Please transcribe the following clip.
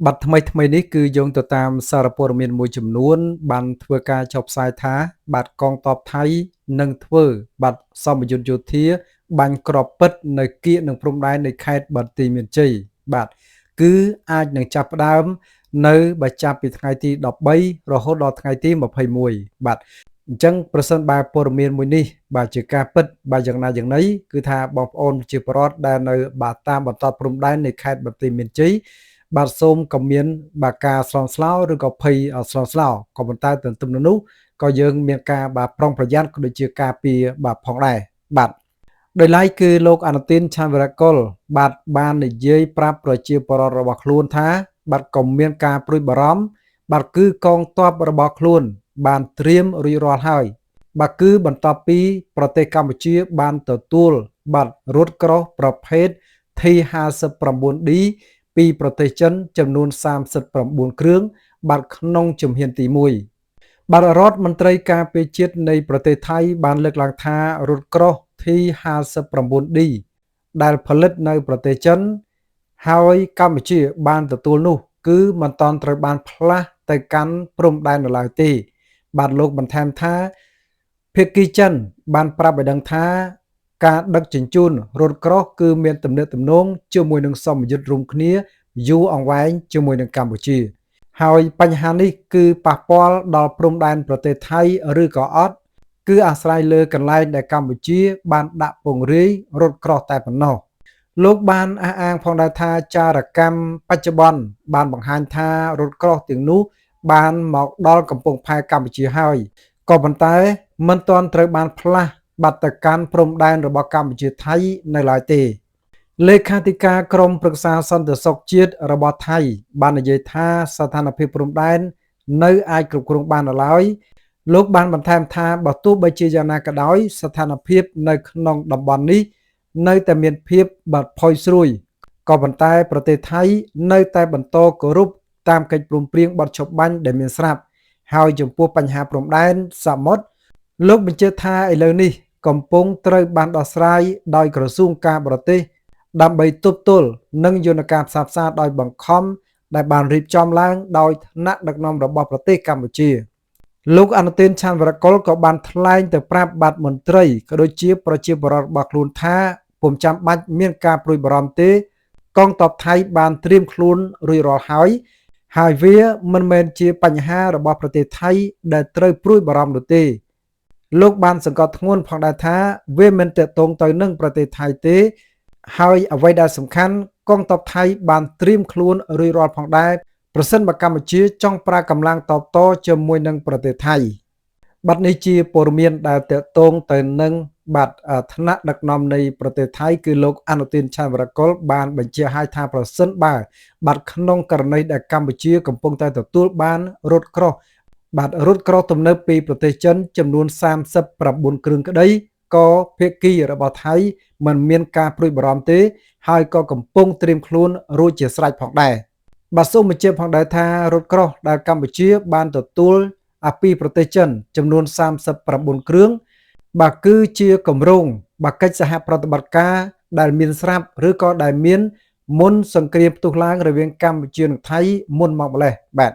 บัตรថ្មីនេះគឺយោងទៅតាមសារព័ត៌មានមួយចំនួនបានធ្វើការចុះផ្សាយថាបាតកងទ័ពថៃនឹងធ្វើបាតសម្ពយុទ្ធយោធាបាញ់គ្រាប់ពិតនៅគៀកនឹងព្រំដែននៃខេត្តបន្ទាយមានជ័យបាទគឺអាចនឹងចាប់ផ្ដើមនៅបើចាប់ពីថ្ងៃទី13រហូតដល់ថ្ងៃទី21បាទអញ្ចឹងប្រសិនបើព័ត៌មានមួយនេះបាទជាការពិតបាទយ៉ាងណាយ៉ាងណីគឺថាបងប្អូនប្រជាពលរដ្ឋដែលនៅបាទតាមបន្ទាត់ព្រំដែននៃខេត្តបន្ទាយមានជ័យបាទសូមក៏មានបាទការស្រង់ស្លោឬក៏ភ័យស្រង់ស្លោក៏ប៉ុន្តែទន្ទឹមនឹងនោះក៏យើងមានការបាទប្រុងប្រយ័ត្នក៏ដូចជាការពារបាទផងដែរបាទដោយឡែកគឺលោកអនុទានឆាន់វរកុលបាទបាននិយាយប្រាប់ប្រជាពលរដ្ឋរបស់ខ្លួនថាបាទក៏មានការព្រួយបារម្ភបាទគឺកងទ័ពរបស់ខ្លួនបានត្រៀមរួចរាល់ហើយបាទគឺបន្ទាប់ពីប្រទេសកម្ពុជាបានទទួលបាទរថក្រោះប្រភេទ T59D ពីប្រទេសចិនចំនួន39គ្រឿងបាទក្នុងជំហានទី1បាទរដ្ឋមន្ត្រីការពារជាតិនៃប្រទេសថៃបានលើកឡើងថារថក្រោះ T59D ដែលផលិតនៅប្រទេសចិនហើយកម្ពុជាបានទទួលនោះគឺមិនតាន់ត្រូវបានផ្លាស់ទៅកាន់ព្រំដែននៅឡើយទេបាទលោកបន្ថែមថាភាគីចិនបានប្រាប់ឲ្យដឹងថាការដឹកជញ្ជូនរថក្រោះគឺមានទំនាក់ទំនងជាមួយនឹងសម្ពយុទ្ធរួមគ្នាយូរអង្វែងជាមួយនឹងកម្ពុជាហើយបញ្ហានេះគឺប៉ះពាល់ដល់ព្រំដែនប្រទេសថៃឬក៏អត់គឺអាស្រ័យលើកន្លែងដែលកម្ពុជាបានដាក់ពង្រាយរថក្រោះតែប៉ុណ្ណោះលោកបានអះអាងផងដែរថាចារកម្មបច្ចុប្បន្នបានបង្ហាញថារថក្រោះទាំងនោះបានមកដល់កំពង់ផែកម្ពុជាហើយក៏ប៉ុន្តែមិនទាន់ត្រូវបានផ្លាស់បាត់ទៅកាន់ព្រំដែនរបស់កម្ពុជាថៃនៅឡើយទេលេខាធិការក្រមប្រឹក្សាសន្តិសុខជាតិរបស់ថៃបាននិយាយថាស្ថានភាពព្រំដែននៅអាចគ្រប់គ្រងបាននៅឡើយលោកបានបន្ថែមថាបើទោះបីជាយ៉ាងណាក៏ដោយស្ថានភាពនៅក្នុងតំបន់នេះនៅតែមានភាពបាត់ផុយស្រួយក៏ប៉ុន្តែប្រទេសថៃនៅតែបន្តគោរពតាមកិច្ចព្រមព្រៀងបទឈប់បាញ់ដែលមានស្រាប់ហើយចំពោះបញ្ហាព្រំដែនសមុទ្រលោកបញ្ជាក់ថាឥឡូវនេះកំពុងត្រូវបានដោះស្រាយដោយក្រសួងការបរទេសដើម្បីទប់ទល់នឹងយន្តការផ្សះផ្សាដោយបង្ខំដែលបានរៀបចំឡើងដោយថ្នាក់ដឹកនាំរបស់ប្រទេសកម្ពុជាលោកអនុទានឆាន់វរកុលក៏បានថ្លែងទៅប្រាប់បាទមន្ត្រីក៏ដូចជាប្រជាពលរដ្ឋរបស់ខ្លួនថាពុំចាំបាច់មានការព្រួយបារម្ភទេកងទ័ពថៃបានត្រៀមខ្លួនរួចរាល់ហើយវាមិនមែនជាបញ្ហារបស់ប្រទេសថៃដែលត្រូវព្រួយបារម្ភនោះទេលោកបានសង្កត់ធ្ងន់ផងដែរថាវាមិនទាក់ទងទៅនឹងប្រទេសថៃទេហើយអ្វីដែលសំខាន់កងទ័ពថៃបានត្រៀមខ្លួនរួចរាល់ផងដែរប្រសិនបើកម្ពុជាចង់ប្រើកម្លាំងតបតជាមួយនឹងប្រទេសថៃបាត់នេះជាព័ត៌មានដែលទាក់ទងទៅនឹងបាត់ថ្នាក់ដឹកនាំនៃប្រទេសថៃគឺលោកអនុទានឆាន់វរកុលបានបញ្ជាក់ឲ្យថាប្រសិនបើបាត់ក្នុងករណីដែលកម្ពុជាកំពុងតែទទួលបានរថក្រោះបាទរថក្រោះទំនើបពីប្រទេសចិនចំនួន39គ្រឿងក្តីក៏ភាគីរបស់ថៃមិនមានការព្រួយបារម្ភទេហើយក៏កំពុងត្រៀមខ្លួនរួចជាស្រេចផងដែរបាទសូមបញ្ជាក់ផងដែរថារថក្រោះដែលកម្ពុជាបានទទួលពីប្រទេសចិនចំនួន39គ្រឿងបាទគឺជាគម្រោងបាទកិច្ចសហប្រតិបត្តិការដែលមានស្រាប់ឬក៏ដែលមានមុនសង្គ្រាមផ្ទុះឡើងរវាងកម្ពុជានិងថៃមុនមកម្លេះបាទ